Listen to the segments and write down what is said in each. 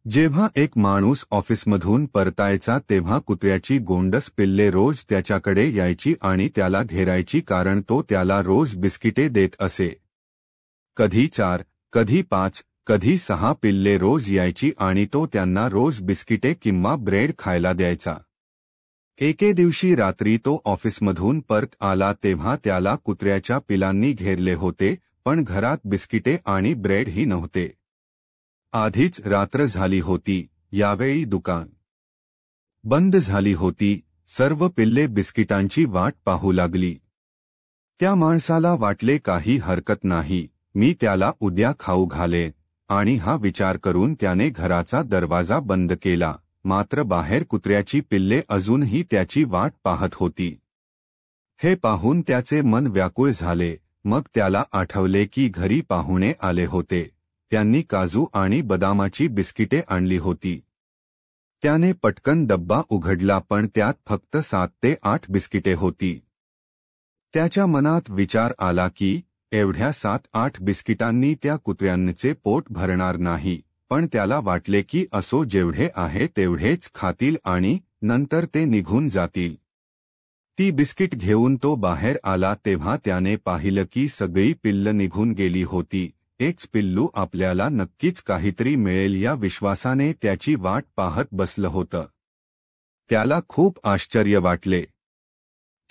जेव्हा एक माणूस ऑफिसमधून परतायचा तेव्हा कुत्र्याची गोंडस पिल्ले रोज त्याच्याकडे यायची आणि त्याला घेरायची, कारण तो त्याला रोज बिस्किटे देत असे. कधी 4, कधी 5, कधी 6 पिल्ले रोज यायची आणि तो त्यांना रोज बिस्किटे किंवा ब्रेड खायला द्यायचा. एके दिवशी रात्री तो ऑफिसमधून परत आला तेव्हा त्याला कुत्र्याच्या पिलांनी घेरले होते, पण घरात बिस्किटे आणि ब्रेडही नव्हते. आधीच रात्र झाली होती. यावेळी दुकान बंद झाली होती. सर्व पिल्ले बिस्किटांची वाट पाहू लागली. त्या माणसाला वाटले काही हरकत नाही, मी त्याला उद्या खाऊ घाले, आणि हा विचार करून त्याने घराचा दरवाजा बंद केला. मात्र बाहेर कुत्र्याची पिल्ले अजूनही त्याची वाट पाहत होती. हे पाहून त्याचे मन व्याकुळ झाले. मग त्याला आठवले की घरी पाहुणे आले होते. त्यांनी काजू आणि बदामाची बिस्किटे आणली होती. त्याने पटकन डब्बा उघडला, पण त्यात फक्त 7 ते 8 बिस्किटे होती. त्याच्या मनात विचार आला की एवढ्या 7-8 बिस्किटांनी त्या कुत्र्यांचे पोट भरणार नाही, पण त्याला वाटले की असो, जेवढे आहे तेवढेच खातील आणि नंतर ते निघून जातील. ती बिस्किट घेऊन तो बाहेर आला तेव्हा त्याने पाहिलं की सगळी पिल्लं निघून गेली होती. एकच पिल्लू आपल्याला नक्कीच काहीतरी मिळेल या विश्वासाने त्याची वाट पाहत बसलं होतं. त्याला खूप आश्चर्य वाटले.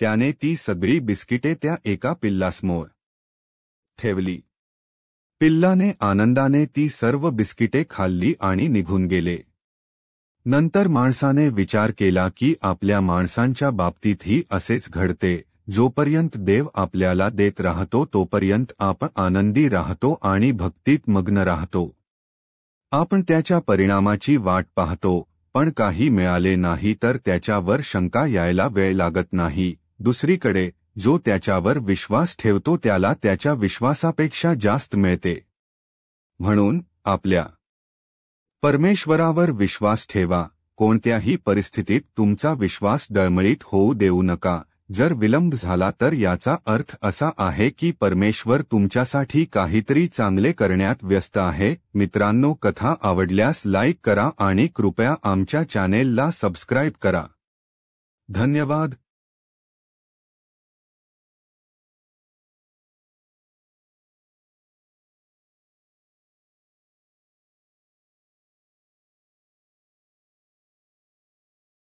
त्याने ती सगळी बिस्किटे त्या एका पिल्लासमोर ठेवली. पिल्लाने आनंदाने ती सर्व बिस्किटे खाल्ली आणि निघून गेले. नंतर माणसाने विचार केला की आपल्या माणसांच्या बाबतीतही असेच घडते. जोपर्यंत देव आपल्याला देत राहतो तोपर्यंत आपण आनंदी राहतो आणि भक्तीत मग्न राहतो. आपण त्याच्या परिणामाची वाट पाहतो, पण काही मिळाले नाही तर त्याच्यावर शंका यायला वेळ लागत नाही. दुसरीकडे जो त्याच्यावर विश्वास ठेवतो त्याला त्याच्या विश्वासापेक्षा जास्त मिळते. म्हणून आपल्या परमेश्वरावर विश्वास ठेवा. कोणत्याही परिस्थितीत तुमचा विश्वास डळमळीत होऊ देऊ नका. जर विलंब झाला तर याचा अर्थ असा आहे की परमेश्वर तुमच्यासाठी काहीतरी चांगले करण्यात व्यस्त आहे. मित्रांनो, कथा आवडल्यास लाईक करा आणि कृपया आमच्या चॅनेलला सबस्क्राईब करा. धन्यवाद.